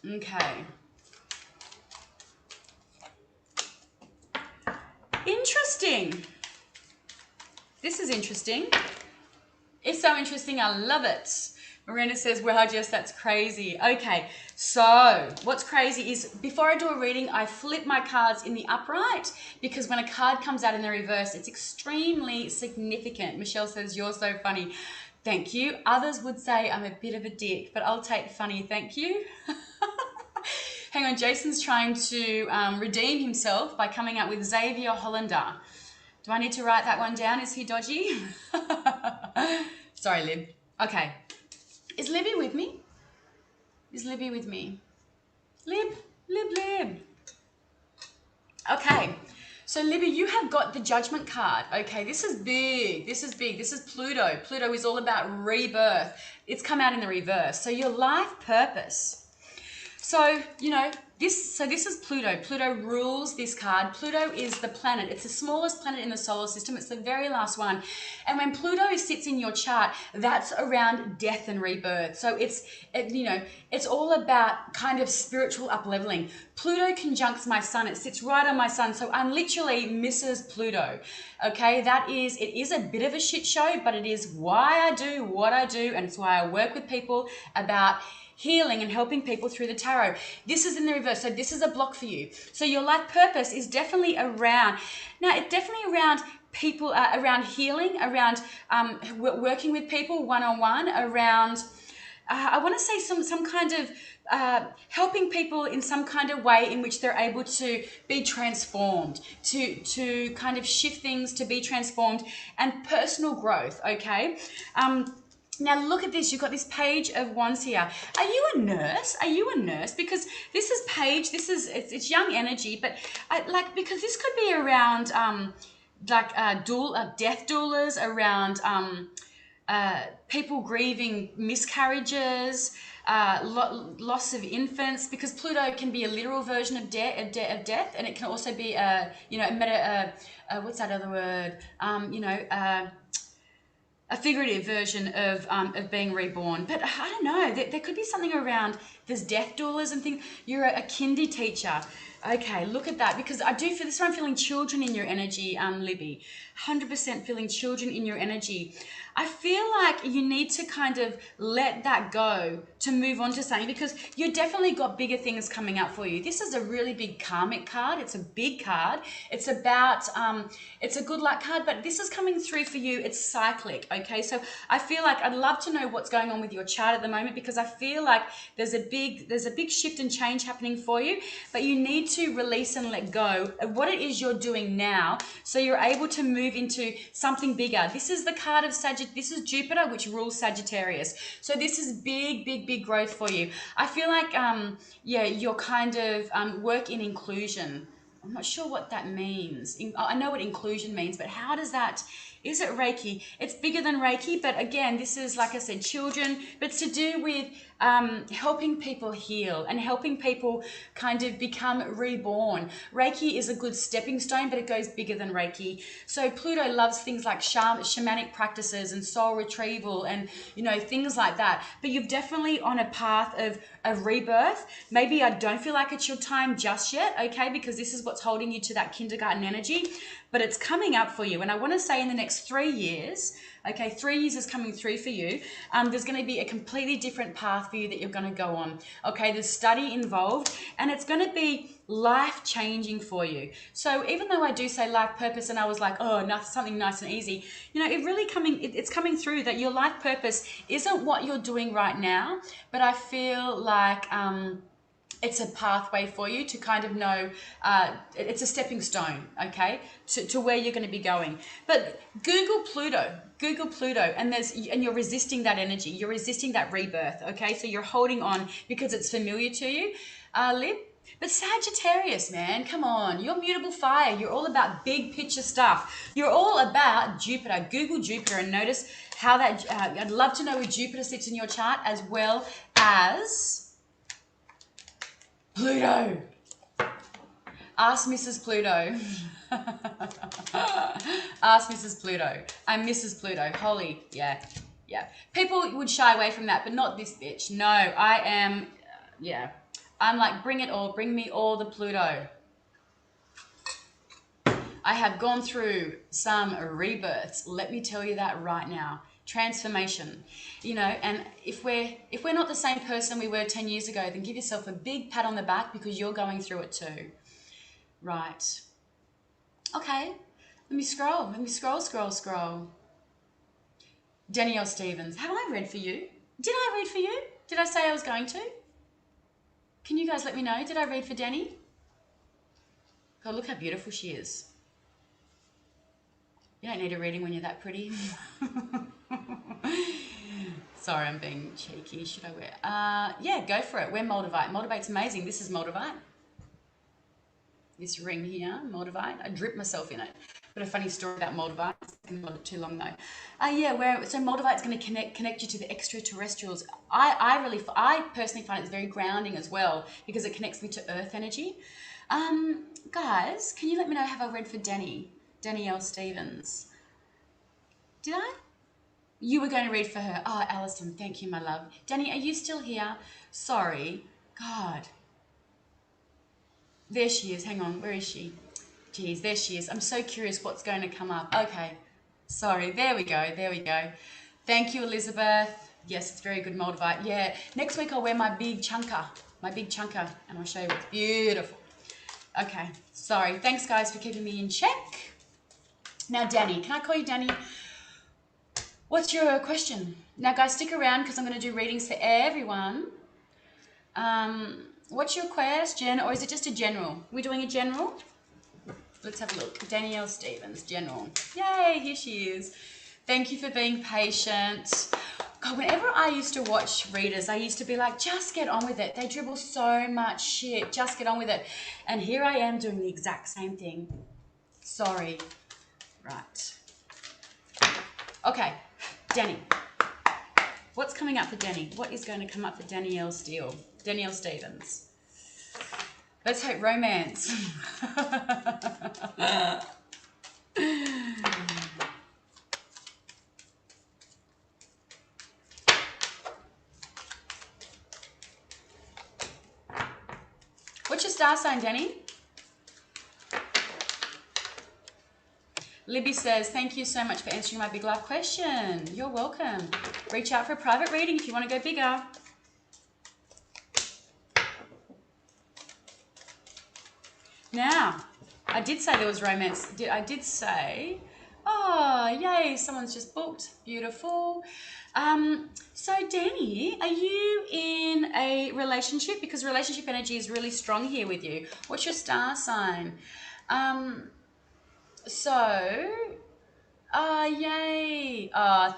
Okay. Interesting. This is interesting. It's so interesting, I love it. Miranda says, wow, Jess, that's crazy. Okay, so what's crazy is before I do a reading, I flip my cards in the upright because when a card comes out in the reverse, it's extremely significant. Michelle says, you're so funny. Thank you. Others would say I'm a bit of a dick, but I'll take funny, thank you. Hang on, Jason's trying to redeem himself by coming up with Xavier Hollander. Do I need to write that one down? Is he dodgy? Sorry, Lib. Okay. Is Libby with me? Is Libby with me? Lib. Okay. So, Libby, you have got the Judgment card. Okay, this is big. This is big. This is Pluto. Pluto is all about rebirth. It's come out in the reverse. So, your life purpose. So, this is Pluto. Pluto rules this card. Pluto is the planet. It's the smallest planet in the solar system. It's the very last one. And when Pluto sits in your chart, that's around death and rebirth. So it's all about kind of spiritual up-leveling. Pluto conjuncts my sun. It sits right on my sun. So I'm literally Mrs. Pluto. Okay, it is a bit of a shit show, but it is why I do what I do, and it's why I work with people about healing and helping people through the tarot. This is in the reverse, so this is a block for you. So your life purpose is definitely around, now it's definitely around people, around healing, around working with people one-on-one, around I want to say some kind of helping people in some kind of way in which they're able to be transformed, to kind of shift things, to be transformed, and personal growth. Okay. Now look at this. You've got this Page of Wands here. Are you a nurse? Are you a nurse? Because this is Page. It's young energy, but because this could be around death doulas, around people grieving miscarriages, loss of infants. Because Pluto can be a literal version of death, and it can also be what's that other word? A figurative version of being reborn. But I don't know, there could be something around, there's death doulas and things. You're a kindy teacher. Okay, look at that, because I do feel this one. I'm feeling children in your energy, Libby. 100% feeling children in your energy. I feel like you need to kind of let that go to move on to something, because you definitely got bigger things coming up for you. This is a really big karmic card. It's a big card. It's about, it's a good luck card, but this is coming through for you. It's cyclic, okay? So I feel like I'd love to know what's going on with your chart at the moment, because I feel like there's a big shift and change happening for you, but you need to release and let go of what it is you're doing now, so you're able to move into something bigger. This is the card of this is Jupiter, which rules Sagittarius. So this is big growth for you. I feel like, your kind of work in inclusion. I'm not sure what that means. I know what inclusion means, but how does that, is it Reiki? It's bigger than Reiki, but again, this is, like I said, children, but it's to do with helping people heal and helping people kind of become reborn. Reiki is a good stepping stone, but it goes bigger than Reiki. So Pluto loves things like shamanic practices and soul retrieval and, things like that. But you're definitely on a path of rebirth. Maybe I don't feel like it's your time just yet, okay, because this is what's holding you to that kindergarten energy, but it's coming up for you. And I want to say in the next 3 years, okay, 3 years is coming through for you. There's going to be a completely different path for you that you're going to go on. Okay, there's study involved, and it's going to be life-changing for you. So even though I do say life purpose, and I was like, oh, something nice and easy, it's coming through that your life purpose isn't what you're doing right now, but I feel like it's a pathway for you to kind of know, it's a stepping stone, okay, to where you're going to be going. But Google Pluto, and you're resisting that energy. You're resisting that rebirth, okay? So you're holding on because it's familiar to you, Lib. But Sagittarius, man, come on. You're mutable fire. You're all about big picture stuff. You're all about Jupiter. Google Jupiter and notice how that, I'd love to know where Jupiter sits in your chart, as well as Pluto. Ask Mrs. Pluto. Ask Mrs. Pluto. I'm Mrs. Pluto. Holy, yeah. People would shy away from that, but not this bitch. No, I am, I'm like, bring it all. Bring me all the Pluto. I have gone through some rebirths. Let me tell you that right now. Transformation, and if we're not the same person we were 10 years ago, then give yourself a big pat on the back, because you're going through it too. Right. Okay. Let me scroll. Danielle Stevens. Have I read for you? Did I read for you? Did I say I was going to? Can you guys let me know? Did I read for Danny? God, look how beautiful she is. You don't need a reading when you're that pretty. Sorry, I'm being cheeky. Should I wear? Go for it. Wear Moldavite. Moldavite's amazing. This is Moldavite. This ring here, Moldavite. I dripped myself in it. Got a funny story about Moldavite. taking a little bit too long though. Yeah, so Moldavite's going to connect you to the extraterrestrials. I personally find it's very grounding as well because it connects me to earth energy. Guys, can you let me know, have I read for Danielle Stevens? Did I? You were going to read for her. Oh, Alison, thank you, my love. Danny, are you still here? Sorry. God. There she is. Hang on. Where is she? Geez, there she is. I'm so curious what's going to come up. Okay. Sorry. There we go. There we go. Thank you, Elizabeth. Yes, it's very good, Moldavite. Yeah. Next week I'll wear my big chunker. And I'll show you it's beautiful. Okay. Sorry. Thanks, guys, for keeping me in check. Now, Danny. Can I call you Danny? What's your question? Now, guys, stick around because I'm going to do readings for everyone. What's your question, or is it just a general? We're doing a general? Let's have a look. Danielle Stevens, general. Yay, here she is. Thank you for being patient. God, whenever I used to watch readers, I used to be like, just get on with it. They dribble so much shit. Just get on with it. And here I am doing the exact same thing. Sorry. Right. Okay, Danny. What's coming up for Danny? What is going to come up for Danielle Stevens? Let's hope romance. What's your star sign, Danny? Libby says, thank you so much for answering my big life question. You're welcome. Reach out for a private reading if you want to go bigger. Now, I did say there was romance. I did say, oh, yay, someone's just booked. Beautiful. So, Danny, are you in a relationship? Because relationship energy is really strong here with you. What's your star sign? Yay.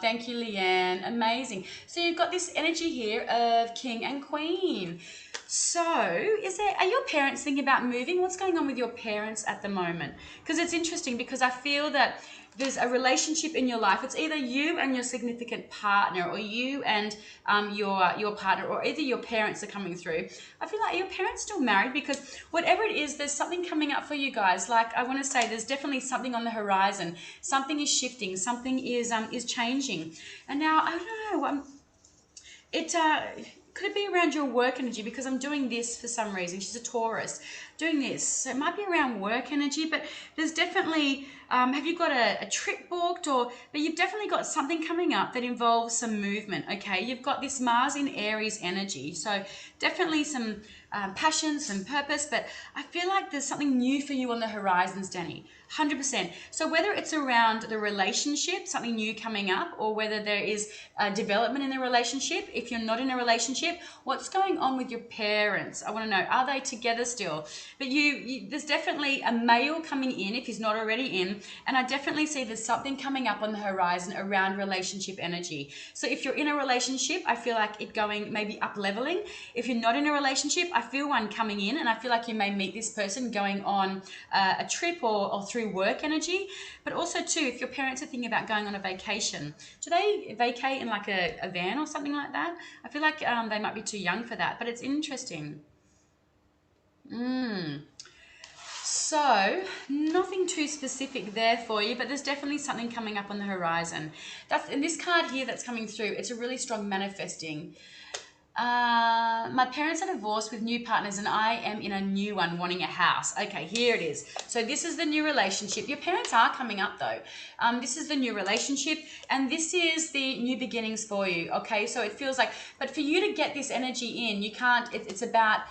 Thank you, Leanne. Amazing. So you've got this energy here of king and queen. So are your parents thinking about moving? What's going on with your parents at the moment? Because it's interesting because I feel that there's a relationship in your life. It's either you and your significant partner, or you and your partner, or either your parents are coming through. I feel like your parents still married, because whatever it is, there's something coming up for you guys. Like, I want to say there's definitely something on the horizon. Something is shifting. Something is changing. And now I don't know. Could it be around your work energy? Because I'm doing this for some reason. She's a Taurus doing this. So it might be around work energy, but there's definitely, have you got a trip booked, but you've definitely got something coming up that involves some movement, okay? You've got this Mars in Aries energy. So definitely some passion, some purpose, but I feel like there's something new for you on the horizons, Danny. 100%. So whether it's around the relationship, something new coming up, or whether there is development in the relationship, if you're not in a relationship, what's going on with your parents? I want to know, are they together still? But there's definitely a male coming in if he's not already in, and I definitely see there's something coming up on the horizon around relationship energy. So if you're in a relationship, I feel like it going maybe up leveling. If you're not in a relationship, I feel one coming in, and I feel like you may meet this person going on a trip or through work energy. But also too, if your parents are thinking about going on a vacation, do they vacate in like a van or something like that? I feel like they might be too young for that, but it's interesting. So nothing too specific there for you, but there's definitely something coming up on the horizon. That's in this card here that's coming through. It's a really strong manifesting. My parents are divorced with new partners, and I am in a new one wanting a house. Okay, here it is. So this is the new relationship. Your parents are coming up though. This is the new relationship, and this is the new beginnings for you. Okay, so it feels like, but for you to get this energy in, you can't, it's about,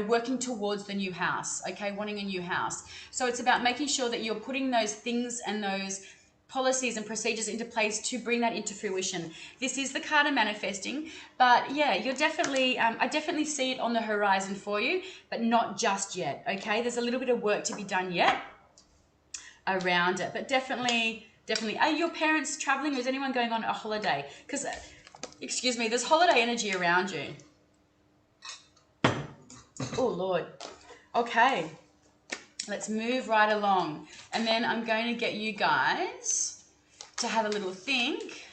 working towards the new house. Okay, wanting a new house. So it's about making sure that you're putting those things and those policies and procedures into place to bring that into fruition. This is the card of manifesting, but yeah, you're definitely, I definitely see it on the horizon for you, but not just yet, okay? There's a little bit of work to be done yet around it, but definitely, are your parents traveling, or is anyone going on a holiday? Because, excuse me, there's holiday energy around you. Oh, Lord. Okay. Let's move right along. And then I'm going to get you guys to have a little think.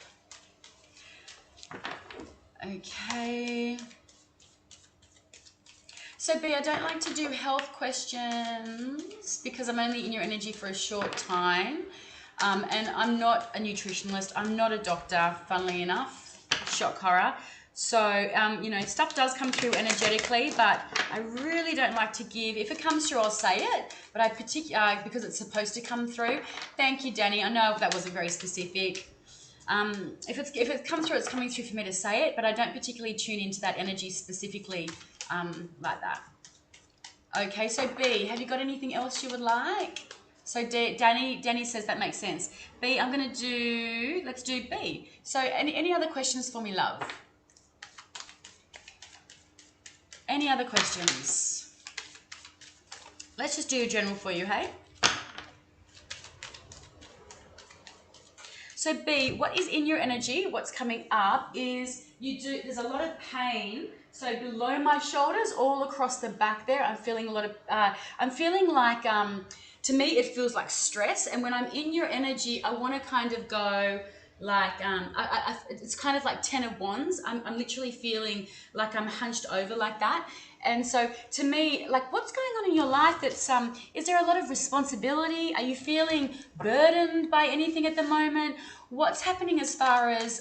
Okay. So B, I don't like to do health questions because I'm only in your energy for a short time. And I'm not a nutritionalist. I'm not a doctor, funnily enough. Shock horror. So, you know, stuff does come through energetically, but I really don't like to give. If it comes through, I'll say it, but I because it's supposed to come through. Thank you, Danny. I know that wasn't very specific. If it comes through, it's coming through for me to say it, but I don't particularly tune into that energy specifically like that. Okay, so B, have you got anything else you would like? So Danny says that makes sense. B, let's do B. So any other questions for me, love? Any other questions? Let's just do a general for you, hey? So B, what is in your energy, what's coming up is there's a lot of pain. So below my shoulders, all across the back there, I'm feeling a lot of, I'm feeling like, to me, it feels like stress. And when I'm in your energy, I want to kind of go like, it's kind of like 10 of Wands. I'm literally feeling like I'm hunched over like that. And so to me, like, what's going on in your life that's, is there a lot of responsibility? Are you feeling burdened by anything at the moment? What's happening as far as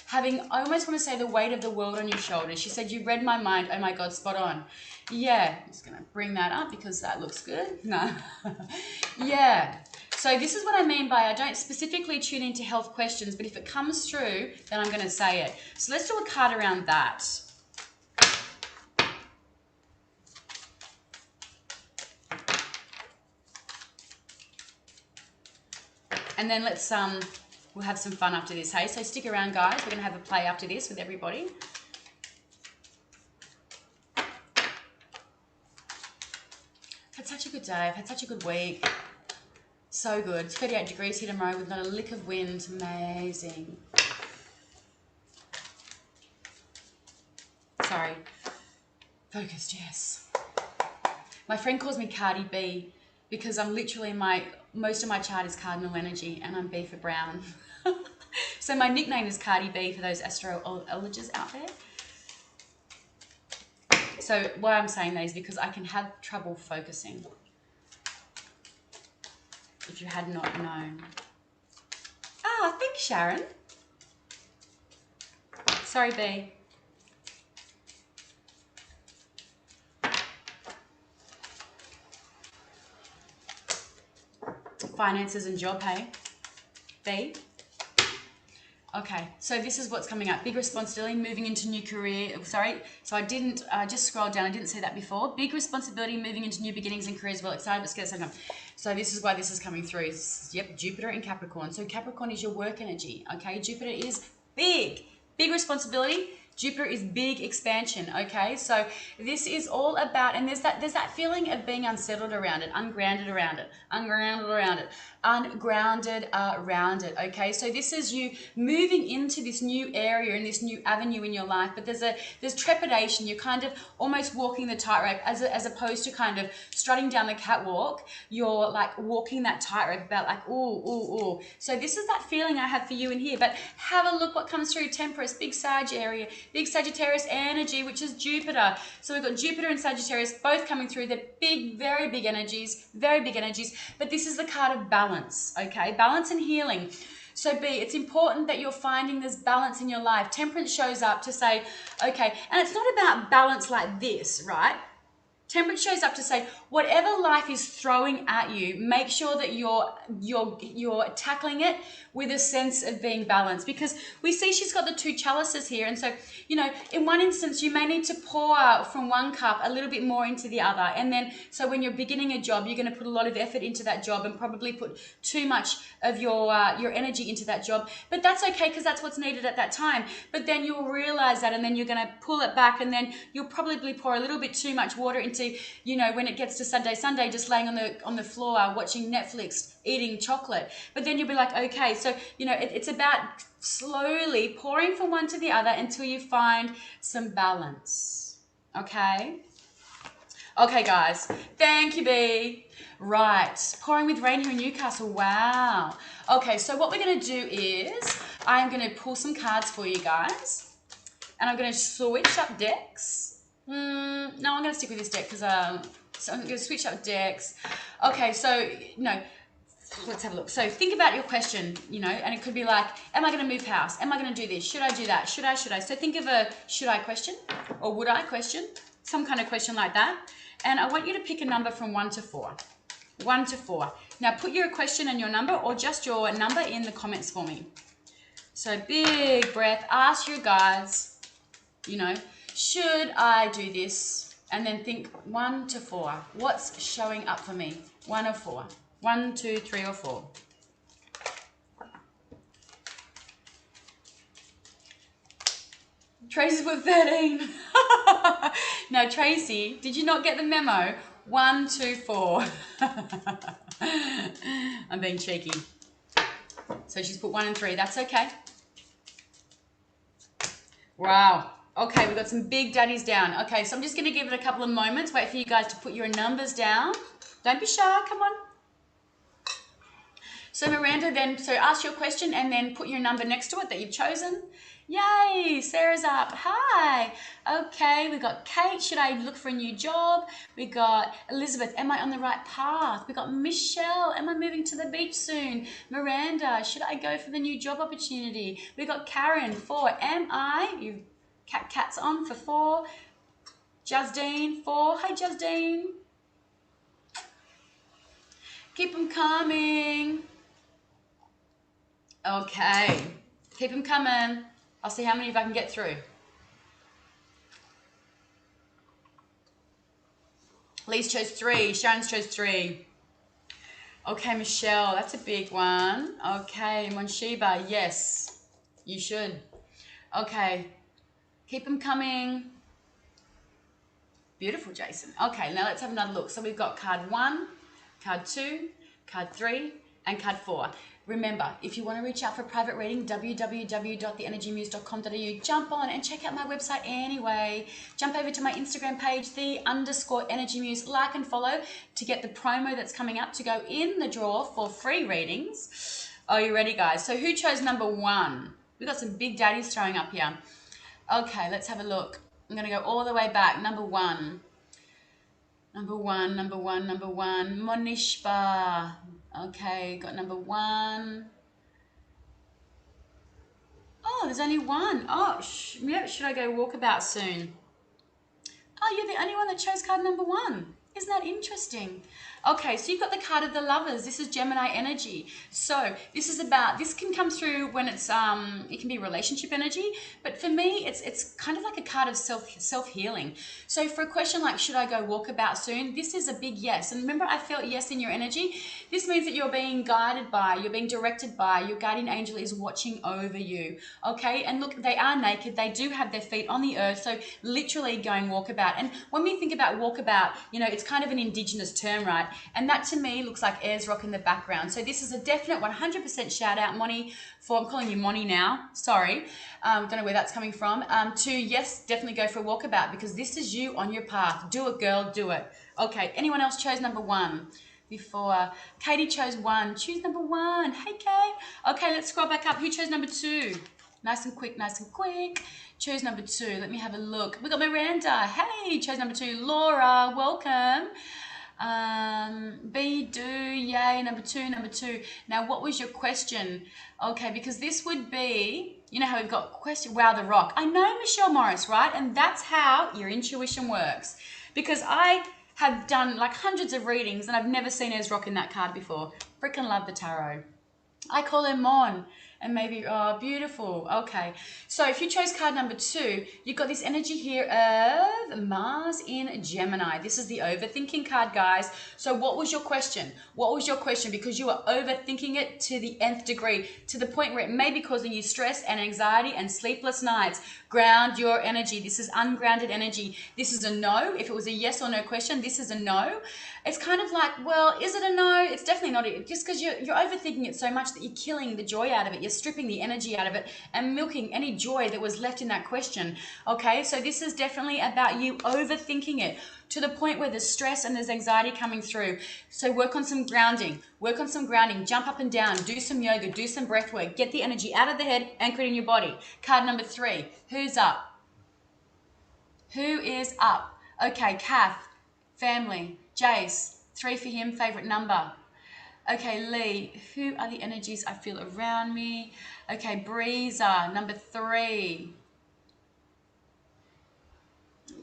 having, I almost want to say, the weight of the world on your shoulders? She said, you read my mind. Oh my God, spot on. Yeah, I'm just going to bring that up because that looks good. No. Yeah. So this is what I mean by I don't specifically tune into health questions, but if it comes through, then I'm going to say it. So let's do a card around that. And then let's we'll have some fun after this, hey? So stick around, guys. We're going to have a play after this with everybody. I've had such a good day. I've had such a good week. So good. It's 38 degrees here tomorrow with not a lick of wind. Amazing. Sorry. Focused, yes. My friend calls me Cardi B because I'm literally most of my chart is cardinal energy and I'm B for brown. So my nickname is Cardi B for those astrologists out there. So why I'm saying that is because I can have trouble focusing. If you had not known. Ah, thanks, Sharon. Sorry, B. Finances and job, hey? B. Okay, so this is what's coming up. Big responsibility, moving into new career. Sorry, so I didn't, just scroll down. I didn't say that before. Big responsibility, moving into new beginnings and careers. Well, excited, but scared sometimes. So this is why this is coming through. Yep, Jupiter and Capricorn. So Capricorn is your work energy, okay? Jupiter is big responsibility. Jupiter is big expansion, okay? So this is all about, and there's that feeling of being unsettled around it, ungrounded around it, okay? So this is you moving into this new area and this new avenue in your life, but there's trepidation. You're kind of almost walking the tightrope as opposed to kind of strutting down the catwalk. You're like walking that tightrope about like, ooh. So this is that feeling I have for you in here, but have a look what comes through. Temperance, big Sag area, big Sagittarius energy, which is Jupiter. So we've got Jupiter and Sagittarius both coming through. They're big, very big energies, but this is the card of balance, okay? Balance and healing. So B, it's important that you're finding this balance in your life. Temperance shows up to say, okay, and it's not about balance like this, right? Temperance shows up to say, whatever life is throwing at you, make sure that you're tackling it with a sense of being balanced. Because we see she's got the two chalices here. And so, you know, in one instance, you may need to pour from one cup a little bit more into the other. And then, so when you're beginning a job, you're going to put a lot of effort into that job and probably put too much of your energy into that job. But that's okay because that's what's needed at that time. But then you'll realize that and then you're going to pull it back and then you'll probably pour a little bit too much water into, you know, when it gets to Sunday, just laying on the floor, watching Netflix, eating chocolate. But then you'll be like, okay, so, you know, it's about slowly pouring from one to the other until you find some balance. Okay? Okay, guys. Thank you, B. Right. Pouring with rain here in Newcastle. Wow. Okay, so what we're going to do is I'm going to pull some cards for you guys. And I'm going to switch up decks. No, I'm going to stick with this deck because so I'm going to switch up decks. Okay, so, no. Let's have a look. So think about your question, you know, and it could be like, am I going to move house? Am I going to do this? Should I do that? Should I? So think of a should I question or would I question? Some kind of question like that. And I want you to pick a number from 1 to 4. 1 to 4. Now put your question and your number or just your number in the comments for me. So big breath. Ask your guides, you know, should I do this? And then think 1 to 4. What's showing up for me? 1 or 4. 1, 2, 3, or 4. Tracy's put 13. Now, Tracy, did you not get the memo? 1, 2, 4. I'm being cheeky. So she's put 1 and 3. That's okay. Wow. Okay, we've got some big daddies down. Okay, so I'm just going to give it a couple of moments. Wait for you guys to put your numbers down. Don't be shy. Come on. So Miranda, then, so ask your question and then put your number next to it that you've chosen. Yay, Sarah's up. Hi. Okay, we got Kate. Should I look for a new job? We got Elizabeth. Am I on the right path? We got Michelle. Am I moving to the beach soon? Miranda. Should I go for the new job opportunity? We got Karen. 4. Am I? You cat's on for 4. Justine. 4. Hi, Justine. Keep them coming. Okay. Keep them coming. I'll see how many of I can get through. Lee's chose 3. Sharon's chose 3. Okay, Michelle, that's a big one. Okay, Monshiba, yes, you should. Okay, keep them coming. Beautiful, Jason. Okay, now let's have another look. So we've got card 1, card 2, card 3, and card 4. Remember, if you want to reach out for a private reading, www.theenergymuse.com.au, jump on and check out my website anyway. Jump over to my Instagram page, _energymuse, like and follow to get the promo that's coming up to go in the draw for free readings. Are you ready, guys? So who chose number 1? We've got some big daddies throwing up here. Okay, let's have a look. I'm going to go all the way back. Number 1. Number 1, number 1, number 1. Monishba. Okay, got number 1. Oh, there's only 1. Oh, yeah, should I go walkabout soon? Oh, you're the only one that chose card number 1. Isn't that interesting? Okay, so you've got the card of the lovers. This is Gemini energy. So this is about, this can come through when it's, it can be relationship energy, but for me, it's kind of like a card of self-healing. So for a question like, should I go walkabout soon? This is a big yes. And remember, I felt yes in your energy. This means that you're being guided by, you're being directed by, your guardian angel is watching over you. Okay, and look, they are naked. They do have their feet on the earth. So literally going walkabout. And when we think about walkabout, you know, it's kind of an indigenous term, right? And that to me looks like airs rock in the background. So this is a definite 100% shout out, Moni, for, I'm calling you Moni now, sorry. Don't know where that's coming from. To yes, definitely go for a walkabout because this is you on your path. Do it, girl, do it. Okay, anyone else chose number 1? Before Katie chose 1. Choose number 1. Hey, Kate. Okay, let's scroll back up. Who chose number 2? Nice and quick, nice and quick. Chose number 2. Let me have a look. We got Miranda. Hey, chose number 2. Laura, welcome. B, do, yay, number 2, number 2. Now, what was your question? Okay, because this would be, you know how we've got question, wow, the rock. I know Michelle Morris, right? And that's how your intuition works. Because I have done like hundreds of readings and I've never seen Airs rock in that card before. Freaking love the tarot. I call her Mon. And maybe, oh, beautiful. Okay. So if you chose card number 2, you've got this energy here of Mars in Gemini. This is the overthinking card, guys. So what was your question? What was your question? Because you are overthinking it to the nth degree, to the point where it may be causing you stress and anxiety and sleepless nights. Ground your energy. This is ungrounded energy. This is a no. If it was a yes or no question, this is a no. It's kind of like, well, is it a no? It's definitely not. Just because you're overthinking it so much that you're killing the joy out of it. You're stripping the energy out of it and milking any joy that was left in that question. Okay, so this is definitely about you overthinking it. to the point where there's stress and there's anxiety coming through. So work on some grounding. Work on some grounding. Jump up and down. Do some yoga. Do some breath work. Get the energy out of the head, anchored in your body. Card number 3. Who's up? Who is up? Okay, Kath, family, Jace, 3 for him, favorite number. Okay, Lee, who are the energies I feel around me? Okay, Breezer, number 3.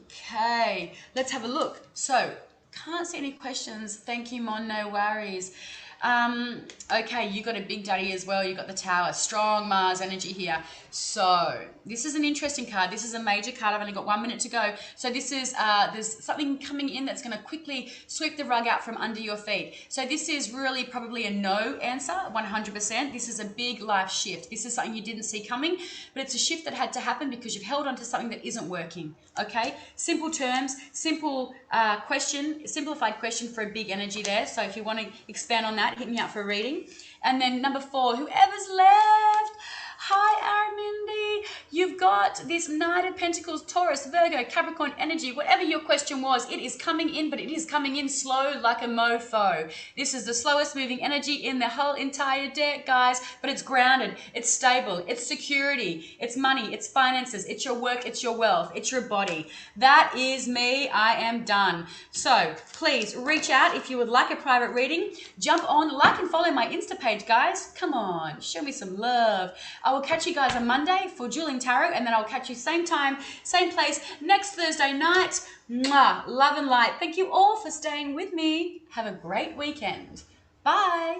Okay, let's have a look. So, can't see any questions. Thank you, Mon, no worries. Okay, you got a big daddy as well. You got the Tower. Strong Mars energy here. So this is an interesting card. This is a major card. I've only got 1 minute to go. So this is, there's something coming in that's going to quickly sweep the rug out from under your feet. So this is really probably a no answer, 100%. This is a big life shift. This is something you didn't see coming, but it's a shift that had to happen because you've held on to something that isn't working. Okay, simple terms, simple question, simplified question for a big energy there. So if you want to expand on that, hit me up for a reading. And then number 4, whoever's left. Hi, Aramindy. You've got this Knight of Pentacles, Taurus, Virgo, Capricorn energy. Whatever your question was, it is coming in, but it is coming in slow like a mofo. This is the slowest moving energy in the whole entire deck, guys, but it's grounded, it's stable, it's security, it's money, it's finances, it's your work, it's your wealth, it's your body. That is me. I am done. So please reach out if you would like a private reading. Jump on, like and follow my Insta page, guys. Come on, show me some love. I will catch you guys on Monday for Dueling Tarot, and then I'll catch you same time, same place next Thursday night. Mwah, love and light. Thank you all for staying with me. Have a great weekend. Bye.